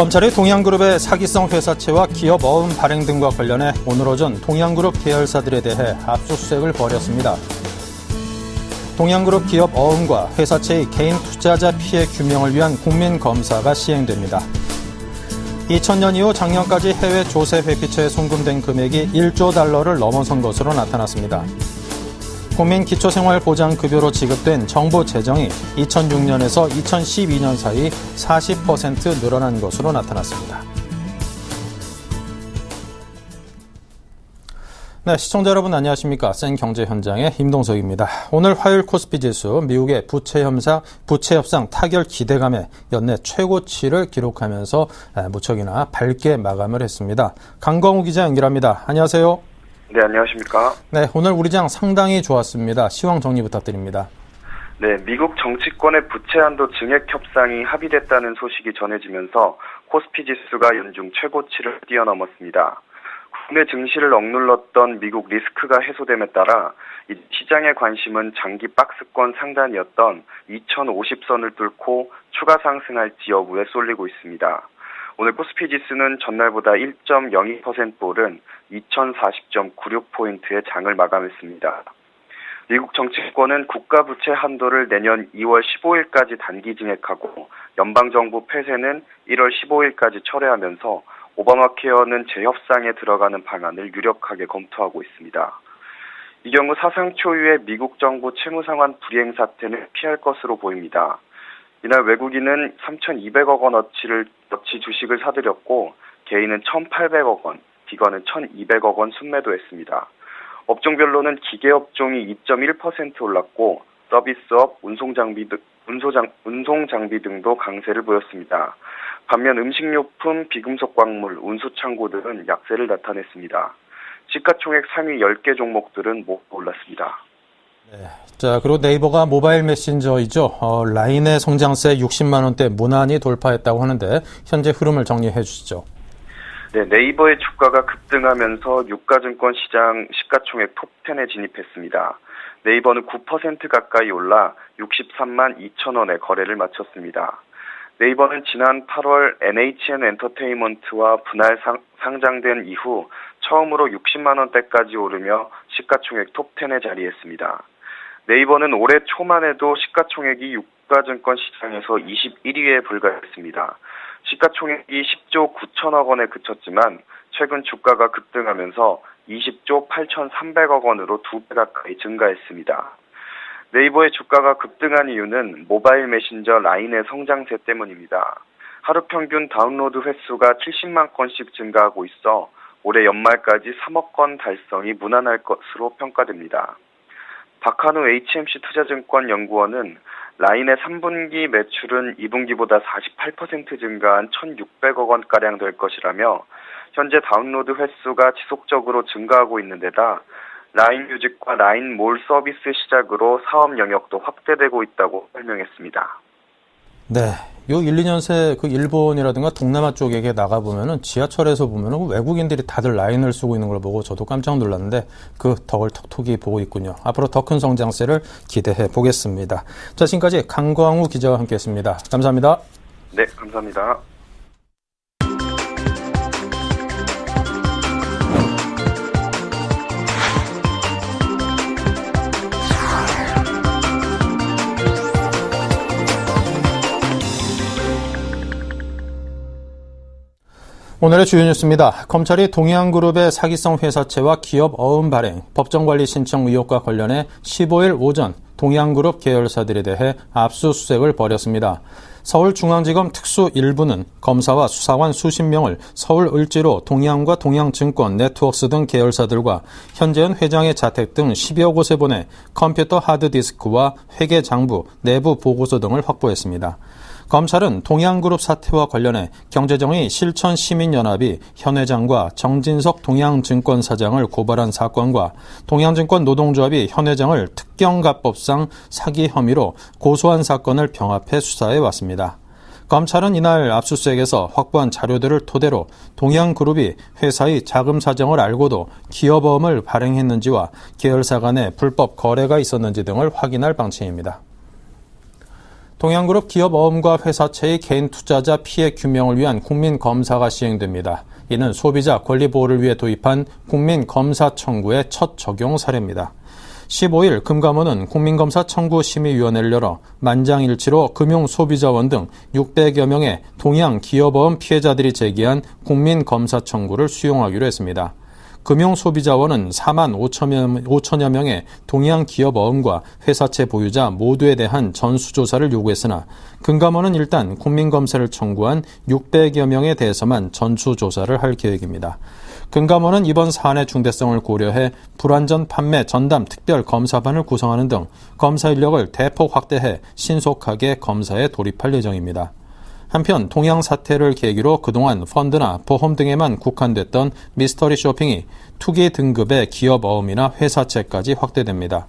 검찰이 동양그룹의 사기성 회사채와 기업 어음 발행 등과 관련해 오늘 오전 동양그룹 계열사들에 대해 압수수색을 벌였습니다. 동양그룹 기업 어음과 회사채의 개인 투자자 피해 규명을 위한 국민검사가 시행됩니다. 2000년 이후 작년까지 해외 조세 회피처에 송금된 금액이 1조 달러를 넘어선 것으로 나타났습니다. 국민기초생활보장급여로 지급된 정부 재정이 2006년에서 2012년 사이 40% 늘어난 것으로 나타났습니다. 네, 시청자 여러분 안녕하십니까? 센경제 현장의 임동석입니다. 오늘 화요일 코스피지수 미국의 부채협상 타결 기대감에 연내 최고치를 기록하면서 무척이나 밝게 마감을 했습니다. 강광우 기자 연결합니다. 안녕하세요. 네, 안녕하십니까? 네, 오늘 우리 장 상당히 좋았습니다. 시황 정리 부탁드립니다. 네, 미국 정치권의 부채 한도 증액 협상이 합의됐다는 소식이 전해지면서 코스피 지수가 연중 최고치를 뛰어넘었습니다. 국내 증시를 억눌렀던 미국 리스크가 해소됨에 따라 시장의 관심은 장기 박스권 상단이었던 2050선을 뚫고 추가 상승할지 여부에 쏠리고 있습니다. 오늘 코스피 지수는 전날보다 1.02% 오른 2040.96포인트의 장을 마감했습니다. 미국 정치권은 국가부채 한도를 내년 2월 15일까지 단기 증액하고 연방정부 폐쇄는 1월 15일까지 철회하면서 오바마 케어는 재협상에 들어가는 방안을 유력하게 검토하고 있습니다. 이 경우 사상 초유의 미국 정부 채무상환 불이행 사태는 피할 것으로 보입니다. 이날 외국인은 3,200억 원어치 주식을 사들였고 개인은 1,800억 원, 기관은 1,200억 원 순매도했습니다. 업종별로는 기계업종이 2.1% 올랐고 서비스업, 운송장비 등도 강세를 보였습니다. 반면 음식료품, 비금속 광물, 운수창고 등은 약세를 나타냈습니다. 시가총액 상위 10개 종목들은 모두 올랐습니다. 네. 자, 그리고 네이버가 모바일 메신저이죠. 라인의 성장세 60만 원대 무난히 돌파했다고 하는데 현재 흐름을 정리해 주시죠. 네, 네이버의 주가가 급등하면서 유가증권 시장 시가총액 톱10에 진입했습니다. 네이버는 9% 가까이 올라 63만 2천 원에 거래를 마쳤습니다. 네이버는 지난 8월 NHN 엔터테인먼트와 분할 상장된 이후 처음으로 60만 원대까지 오르며 시가총액 톱10에 자리했습니다. 네이버는 올해 초만 해도 시가총액이 유가증권 시장에서 21위에 불과했습니다. 시가총액이 10조 9천억 원에 그쳤지만 최근 주가가 급등하면서 20조 8,300억 원으로 2배 가까이 증가했습니다. 네이버의 주가가 급등한 이유는 모바일 메신저 라인의 성장세 때문입니다. 하루 평균 다운로드 횟수가 70만 건씩 증가하고 있어 올해 연말까지 3억 건 달성이 무난할 것으로 평가됩니다. 박한우 HMC 투자증권 연구원은 라인의 3분기 매출은 2분기보다 48% 증가한 1,600억 원가량 될 것이라며 현재 다운로드 횟수가 지속적으로 증가하고 있는 데다 라인 뮤직과 라인 몰 서비스 시작으로 사업 영역도 확대되고 있다고 설명했습니다. 네, 요 1, 2년 새 그 일본이라든가 동남아 쪽에 나가보면은 지하철에서 보면은 외국인들이 다들 라인을 쓰고 있는 걸 보고 저도 깜짝 놀랐는데 그 덕을 톡톡히 보고 있군요. 앞으로 더 큰 성장세를 기대해 보겠습니다. 자, 지금까지 강광우 기자와 함께했습니다. 감사합니다. 네, 감사합니다. 오늘의 주요 뉴스입니다. 검찰이 동양그룹의 사기성 회사채와 기업 어음 발행, 법정관리 신청 의혹과 관련해 15일 오전 동양그룹 계열사들에 대해 압수수색을 벌였습니다. 서울중앙지검 특수 1부는 검사와 수사관 수십 명을 서울 을지로 동양과 동양증권, 네트워크스 등 계열사들과 현재은 회장의 자택 등 10여 곳에 보내 컴퓨터 하드디스크와 회계 장부, 내부 보고서 등을 확보했습니다. 검찰은 동양그룹 사태와 관련해 경제정의 실천시민연합이 현 회장과 정진석 동양증권 사장을 고발한 사건과 동양증권 노동조합이 현 회장을 특경가법상 사기 혐의로 고소한 사건을 병합해 수사해 왔습니다. 검찰은 이날 압수수색에서 확보한 자료들을 토대로 동양그룹이 회사의 자금 사정을 알고도 기업어음을 발행했는지와 계열사 간의 불법 거래가 있었는지 등을 확인할 방침입니다. 동양그룹 기업 어음과 회사체의 개인 투자자 피해 규명을 위한 국민검사가 시행됩니다. 이는 소비자 권리 보호를 위해 도입한 국민검사 청구의 첫 적용 사례입니다. 15일 금감원은 국민검사 청구 심의위원회를 열어 만장일치로 금융소비자원 등 600여 명의 동양 기업어음 피해자들이 제기한 국민검사 청구를 수용하기로 했습니다. 금융소비자원은 4만 5천여 명의 동양 기업어음과 회사채 보유자 모두에 대한 전수조사를 요구했으나 금감원은 일단 국민검사를 청구한 600여 명에 대해서만 전수조사를 할 계획입니다. 금감원은 이번 사안의 중대성을 고려해 불완전 판매 전담 특별검사반을 구성하는 등 검사 인력을 대폭 확대해 신속하게 검사에 돌입할 예정입니다. 한편 동양 사태를 계기로 그동안 펀드나 보험 등에만 국한됐던 미스터리 쇼핑이 투기 등급의 기업 어음이나 회사채까지 확대됩니다.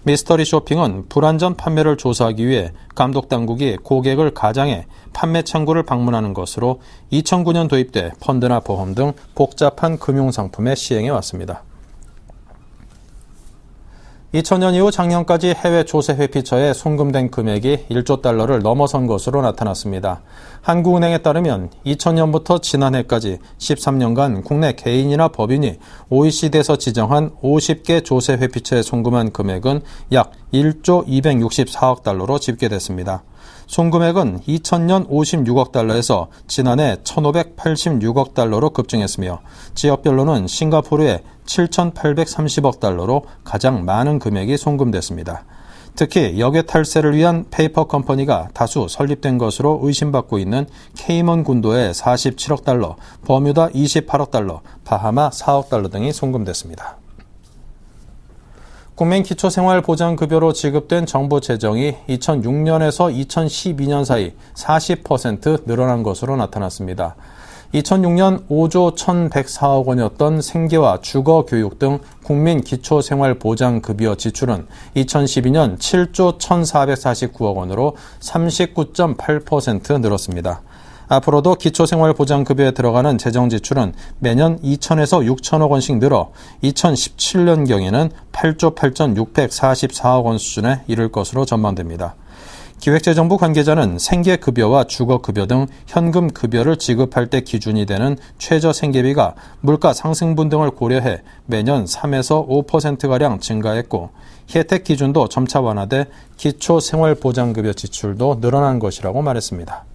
미스터리 쇼핑은 불완전 판매를 조사하기 위해 감독당국이 고객을 가장해 판매 창구를 방문하는 것으로 2009년 도입돼 펀드나 보험 등 복잡한 금융상품에 시행해 왔습니다. 2000년 이후 작년까지 해외 조세 회피처에 송금된 금액이 1조 달러를 넘어선 것으로 나타났습니다. 한국은행에 따르면 2000년부터 지난해까지 13년간 국내 개인이나 법인이 OECD에서 지정한 50개 조세 회피처에 송금한 금액은 약 1조 264억 달러로 집계됐습니다. 송금액은 2000년 56억 달러에서 지난해 1586억 달러로 급증했으며 지역별로는 싱가포르의 7830억 달러로 가장 많은 금액이 송금됐습니다. 특히 역외 탈세를 위한 페이퍼 컴퍼니가 다수 설립된 것으로 의심받고 있는 케이먼 군도의 47억 달러, 버뮤다 28억 달러, 바하마 4억 달러 등이 송금됐습니다. 국민기초생활보장급여로 지급된 정부 재정이 2006년에서 2012년 사이 40% 늘어난 것으로 나타났습니다. 2006년 5조 1,104억 원이었던 생계와 주거교육 등 국민기초생활보장급여 지출은 2012년 7조 1,449억 원으로 39.8% 늘었습니다. 앞으로도 기초생활보장급여에 들어가는 재정지출은 매년 2천에서 6천억 원씩 늘어 2017년경에는 8조 8,644억 원 수준에 이를 것으로 전망됩니다. 기획재정부 관계자는 생계급여와 주거급여 등 현금급여를 지급할 때 기준이 되는 최저생계비가 물가 상승분 등을 고려해 매년 3에서 5%가량 증가했고 혜택 기준도 점차 완화돼 기초생활보장급여 지출도 늘어난 것이라고 말했습니다.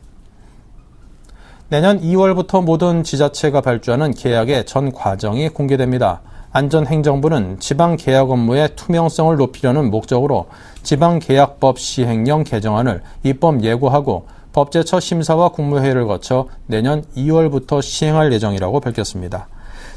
내년 2월부터 모든 지자체가 발주하는 계약의 전 과정이 공개됩니다. 안전행정부는 지방계약 업무의 투명성을 높이려는 목적으로 지방계약법 시행령 개정안을 입법 예고하고 법제처 심사와 국무회의를 거쳐 내년 2월부터 시행할 예정이라고 밝혔습니다.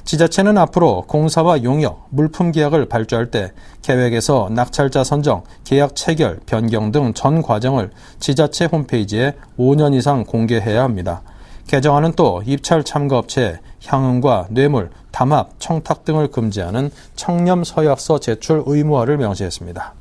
지자체는 앞으로 공사와 용역, 물품 계약을 발주할 때 계획에서 낙찰자 선정, 계약 체결, 변경 등 전 과정을 지자체 홈페이지에 5년 이상 공개해야 합니다. 개정안은 또 입찰 참가업체에 향응과 뇌물, 담합, 청탁 등을 금지하는 청렴 서약서 제출 의무화를 명시했습니다.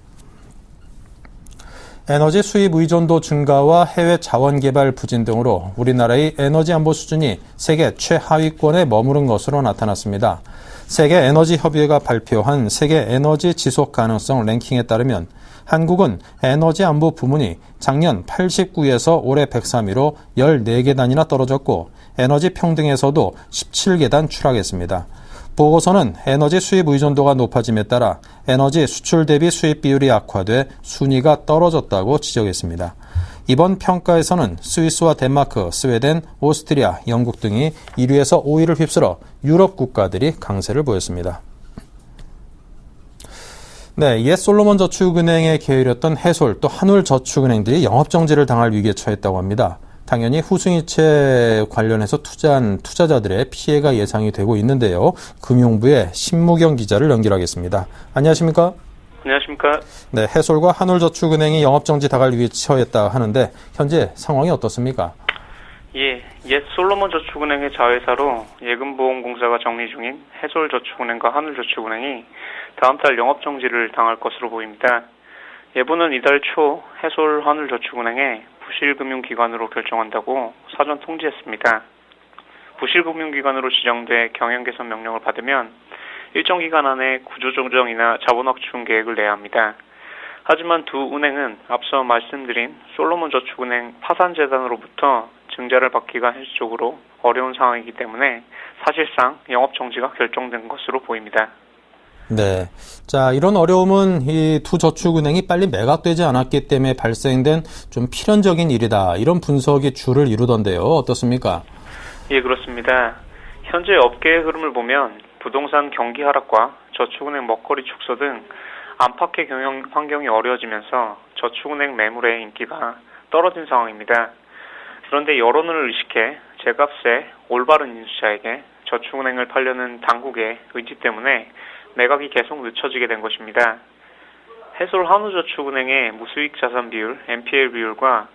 에너지 수입 의존도 증가와 해외 자원 개발 부진 등으로 우리나라의 에너지 안보 수준이 세계 최하위권에 머무른 것으로 나타났습니다. 세계에너지협의회가 발표한 세계 에너지 지속 가능성 랭킹에 따르면 한국은 에너지 안보 부문이 작년 89에서 올해 103위로 14계단이나 떨어졌고 에너지 평등에서도 17계단 추락했습니다. 보고서는 에너지 수입 의존도가 높아짐에 따라 에너지 수출 대비 수입 비율이 악화돼 순위가 떨어졌다고 지적했습니다. 이번 평가에서는 스위스와 덴마크, 스웨덴, 오스트리아, 영국 등이 1위에서 5위를 휩쓸어 유럽 국가들이 강세를 보였습니다. 네, 옛 솔로몬저축은행에 게을렸던 해솔 또 한울저축은행들이 영업정지를 당할 위기에 처했다고 합니다. 당연히 후승이체 관련해서 투자한 투자자들의 피해가 예상이 되고 있는데요. 금융부의 신무경 기자를 연결하겠습니다. 안녕하십니까? 안녕하십니까? 네, 해솔과 한울저축은행이 영업정지 당할 위기에 처했다 하는데 현재 상황이 어떻습니까? 예, 옛 솔로몬저축은행의 자회사로 예금보험공사가 정리 중인 해솔저축은행과 한울저축은행이 다음 달 영업정지를 당할 것으로 보입니다. 예부는 이달 초 해솔 한울저축은행에 부실금융기관으로 결정한다고 사전 통지했습니다. 부실금융기관으로 지정돼 경영개선 명령을 받으면 일정 기간 안에 구조조정이나 자본확충 계획을 내야 합니다. 하지만 두 은행은 앞서 말씀드린 솔로몬저축은행 파산재단으로부터 증자를 받기가 현실적으로 어려운 상황이기 때문에 사실상 영업정지가 결정된 것으로 보입니다. 네. 자, 이런 어려움은 이 두 저축은행이 빨리 매각되지 않았기 때문에 발생된 좀 필연적인 일이다. 이런 분석이 주를 이루던데요. 어떻습니까? 예, 그렇습니다. 현재 업계의 흐름을 보면 부동산 경기 하락과 저축은행 먹거리 축소 등 안팎의 경영 환경이 어려워지면서 저축은행 매물의 인기가 떨어진 상황입니다. 그런데 여론을 의식해 제값에 올바른 인수자에게 저축은행을 팔려는 당국의 의지 때문에 매각이 계속 늦춰지게 된 것입니다. 해솔 한우저축은행의 무수익 자산 비율, NPL 비율과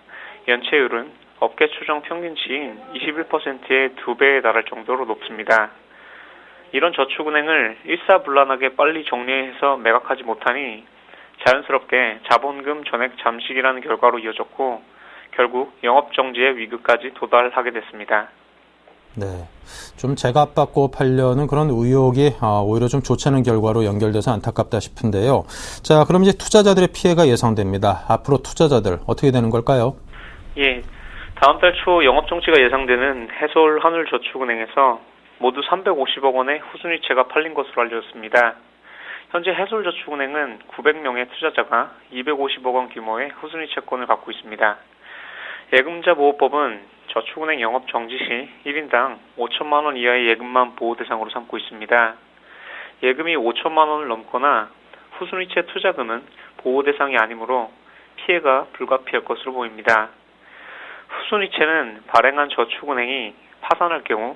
연체율은 업계 추정 평균치인 21%의 2배에 달할 정도로 높습니다. 이런 저축은행을 일사불란하게 빨리 정리해서 매각하지 못하니 자연스럽게 자본금 전액 잠식이라는 결과로 이어졌고 결국 영업정지의 위기까지 도달하게 됐습니다. 네. 좀 제값받고 팔려는 그런 의혹이 오히려 좀 좋지 않은 결과로 연결돼서 안타깝다 싶은데요. 자, 그럼 이제 투자자들의 피해가 예상됩니다. 앞으로 투자자들 어떻게 되는 걸까요? 예, 다음 달 초 영업정지가 예상되는 해솔 한울저축은행에서 모두 350억 원의 후순위채가 팔린 것으로 알려졌습니다. 현재 해솔저축은행은 900명의 투자자가 250억 원 규모의 후순위채권을 갖고 있습니다. 예금자보호법은 저축은행 영업 정지 시 1인당 5천만 원 이하의 예금만 보호 대상으로 삼고 있습니다. 예금이 5천만 원을 넘거나 후순위채 투자금은 보호 대상이 아니므로 피해가 불가피할 것으로 보입니다. 후순위채는 발행한 저축은행이 파산할 경우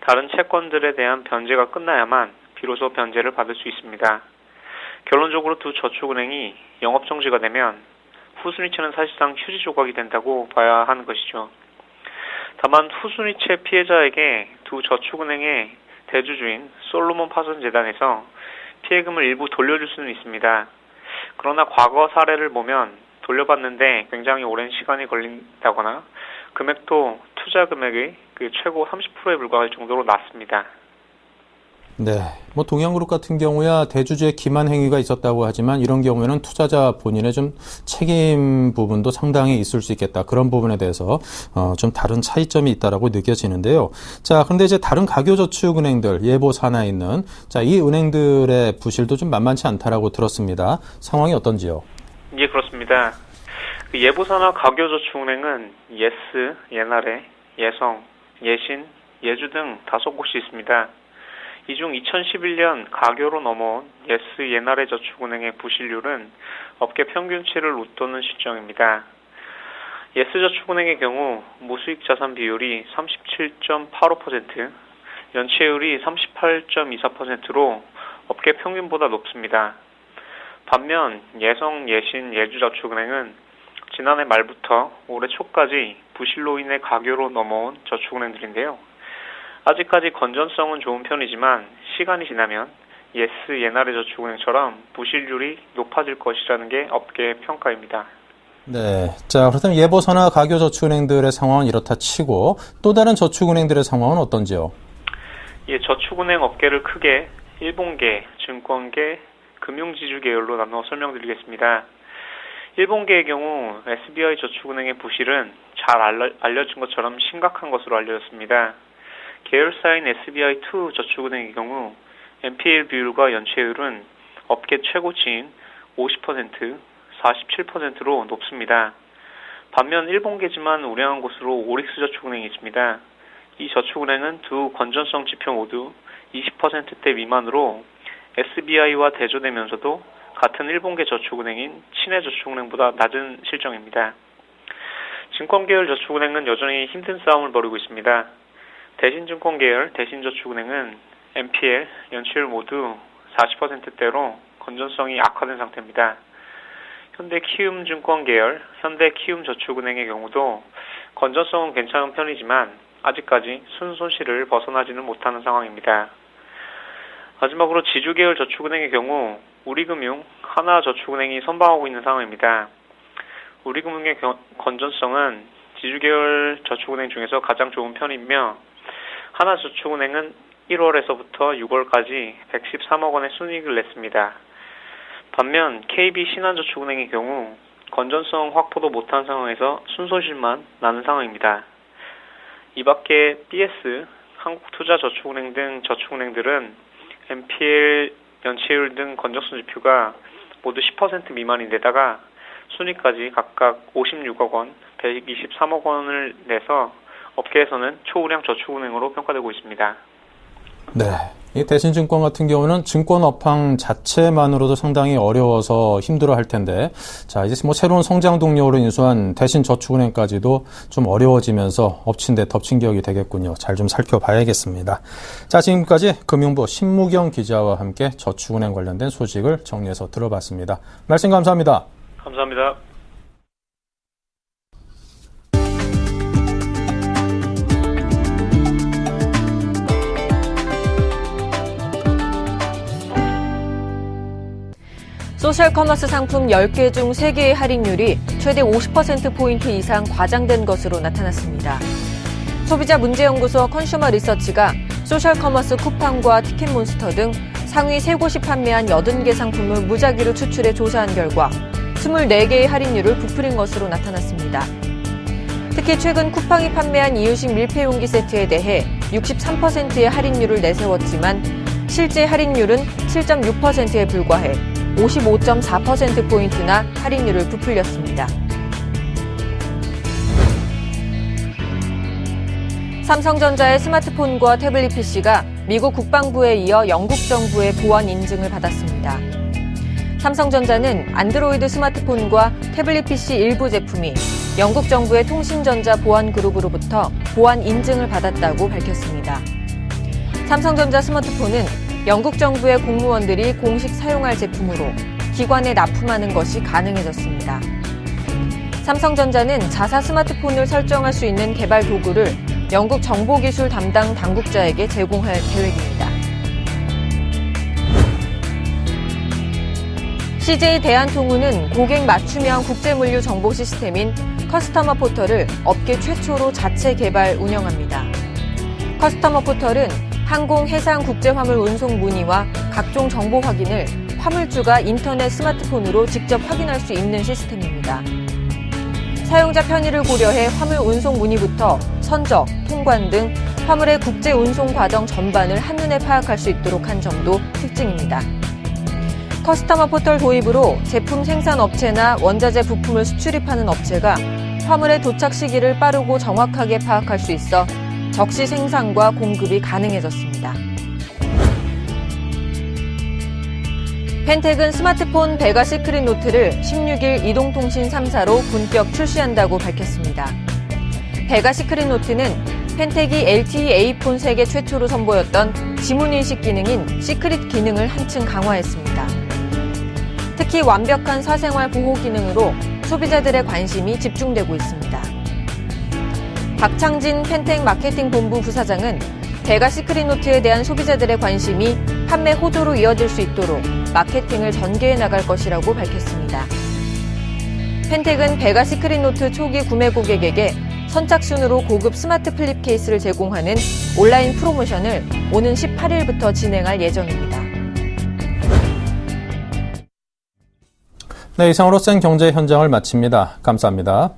다른 채권들에 대한 변제가 끝나야만 비로소 변제를 받을 수 있습니다. 결론적으로 두 저축은행이 영업정지가 되면 후순위채는 사실상 휴지 조각이 된다고 봐야 하는 것이죠. 다만 후순위채 피해자에게 두 저축은행의 대주주인 솔로몬 파산재단에서 피해금을 일부 돌려줄 수는 있습니다. 그러나 과거 사례를 보면 돌려받는데 굉장히 오랜 시간이 걸린다거나 금액도 투자 금액의 최고 30%에 불과할 정도로 낮습니다. 네. 동양그룹 같은 경우야 대주주의 기만 행위가 있었다고 하지만 이런 경우에는 투자자 본인의 좀 책임 부분도 상당히 있을 수 있겠다. 그런 부분에 대해서 좀 다른 차이점이 있다라고 느껴지는데요. 자, 그런데 이제 다른 가교저축은행들 예보 산하에 있는 이 은행들의 부실도 좀 만만치 않다라고 들었습니다. 상황이 어떤지요? 예, 그렇습니다. 예보산하 가교저축은행은 예스, 예나래, 예성, 예신, 예주 등 5곳이 있습니다. 이 중 2011년 가교로 넘어온 예스 예나래 저축은행의 부실률은 업계 평균치를 웃도는 실정입니다. 예스 저축은행의 경우 무수익 자산 비율이 37.85%, 연체율이 38.24%로 업계 평균보다 높습니다. 반면 예성, 예신, 예주저축은행은 지난해 말부터 올해 초까지 부실로 인해 가교로 넘어온 저축은행들인데요. 아직까지 건전성은 좋은 편이지만 시간이 지나면 예스 예나래 저축은행처럼 부실률이 높아질 것이라는 게 업계의 평가입니다. 네. 자, 그렇다면 예보산하 가교저축은행들의 상황은 이렇다 치고 또 다른 저축은행들의 상황은 어떤지요? 예, 저축은행 업계를 크게 일본계, 증권계, 금융지주 계열로 나누어 설명드리겠습니다. 일본계의 경우 SBI 저축은행의 부실은 잘 알려진 것처럼 심각한 것으로 알려졌습니다. 계열사인 SBI2 저축은행의 경우 NPL 비율과 연체율은 업계 최고치인 50%, 47%로 높습니다. 반면 일본계지만 우량한 곳으로 오릭스 저축은행이 있습니다. 이 저축은행은 두 건전성 지표 모두 20%대 미만으로 SBI와 대조되면서도 같은 일본계 저축은행인 친해저축은행보다 낮은 실정입니다. 증권계열 저축은행은 여전히 힘든 싸움을 벌이고 있습니다. 대신증권계열 대신저축은행은 NPL, 연체율 모두 40%대로 건전성이 악화된 상태입니다. 현대키움증권 계열 현대키움저축은행의 경우도 건전성은 괜찮은 편이지만 아직까지 순손실을 벗어나지는 못하는 상황입니다. 마지막으로 지주계열 저축은행의 경우 우리금융, 하나저축은행이 선방하고 있는 상황입니다. 우리금융의 건전성은 지주계열 저축은행 중에서 가장 좋은 편이며 하나저축은행은 1월에서부터 6월까지 113억 원의 순이익을 냈습니다. 반면 KB 신한저축은행의 경우 건전성 확보도 못한 상황에서 순손실만 나는 상황입니다. 이 밖에 BS, 한국투자저축은행 등 저축은행들은 NPL, 연체율 등 건전성 지표가 모두 10% 미만인데다가 순위까지 각각 56억 원, 123억 원을 내서 업계에서는 초우량 저축은행으로 평가되고 있습니다. 네. 이 대신증권 같은 경우는 증권 업황 자체만으로도 상당히 어려워서 힘들어 할 텐데, 자, 이제 뭐 새로운 성장 동력으로 인수한 대신저축은행까지도 좀 어려워지면서 엎친 데 덮친 격이 되겠군요. 잘 좀 살펴봐야겠습니다. 자, 지금까지 금융부 신무경 기자와 함께 저축은행 관련된 소식을 정리해서 들어봤습니다. 말씀 감사합니다. 감사합니다. 소셜커머스 상품 10개 중 3개의 할인율이 최대 50%포인트 이상 과장된 것으로 나타났습니다. 소비자 문제연구소 컨슈머 리서치가 소셜커머스 쿠팡과 티켓몬스터 등 상위 3곳이 판매한 80개 상품을 무작위로 추출해 조사한 결과 24개의 할인율을 부풀린 것으로 나타났습니다. 특히 최근 쿠팡이 판매한 이유식 밀폐용기 세트에 대해 63%의 할인율을 내세웠지만 실제 할인율은 7.6%에 불과해 55.4%포인트나 할인율을 부풀렸습니다. 삼성전자의 스마트폰과 태블릿 PC가 미국 국방부에 이어 영국 정부의 보안 인증을 받았습니다. 삼성전자는 안드로이드 스마트폰과 태블릿 PC 일부 제품이 영국 정부의 통신전자 보안 그룹으로부터 보안 인증을 받았다고 밝혔습니다. 삼성전자 스마트폰은 영국 정부의 공무원들이 공식 사용할 제품으로 기관에 납품하는 것이 가능해졌습니다. 삼성전자는 자사 스마트폰을 설정할 수 있는 개발 도구를 영국 정보기술 담당 당국자에게 제공할 계획입니다. CJ 대한통운은 고객 맞춤형 국제물류 정보 시스템인 커스터머 포털을 업계 최초로 자체 개발 운영합니다. 커스터머 포털은 항공, 해상, 국제화물 운송 문의와 각종 정보 확인을 화물주가 인터넷 스마트폰으로 직접 확인할 수 있는 시스템입니다. 사용자 편의를 고려해 화물 운송 문의부터 선적, 통관 등 화물의 국제 운송 과정 전반을 한눈에 파악할 수 있도록 한 점도 특징입니다. 커스터머 포털 도입으로 제품 생산 업체나 원자재 부품을 수출입하는 업체가 화물의 도착 시기를 빠르고 정확하게 파악할 수 있어 적시 생산과 공급이 가능해졌습니다. 펜텍은 스마트폰 베가 시크릿 노트를 16일 이동통신 3사로 본격 출시한다고 밝혔습니다. 베가 시크릿 노트는 펜텍이 LTE A폰 세계 최초로 선보였던 지문인식 기능인 시크릿 기능을 한층 강화했습니다. 특히 완벽한 사생활 보호 기능으로 소비자들의 관심이 집중되고 있습니다. 박창진 펜텍 마케팅 본부 부사장은 베가 시크릿 노트에 대한 소비자들의 관심이 판매 호조로 이어질 수 있도록 마케팅을 전개해 나갈 것이라고 밝혔습니다. 펜텍은 베가 시크릿 노트 초기 구매 고객에게 선착순으로 고급 스마트 플립 케이스를 제공하는 온라인 프로모션을 오는 18일부터 진행할 예정입니다. 네, 이상으로 센 경제 현장을 마칩니다. 감사합니다.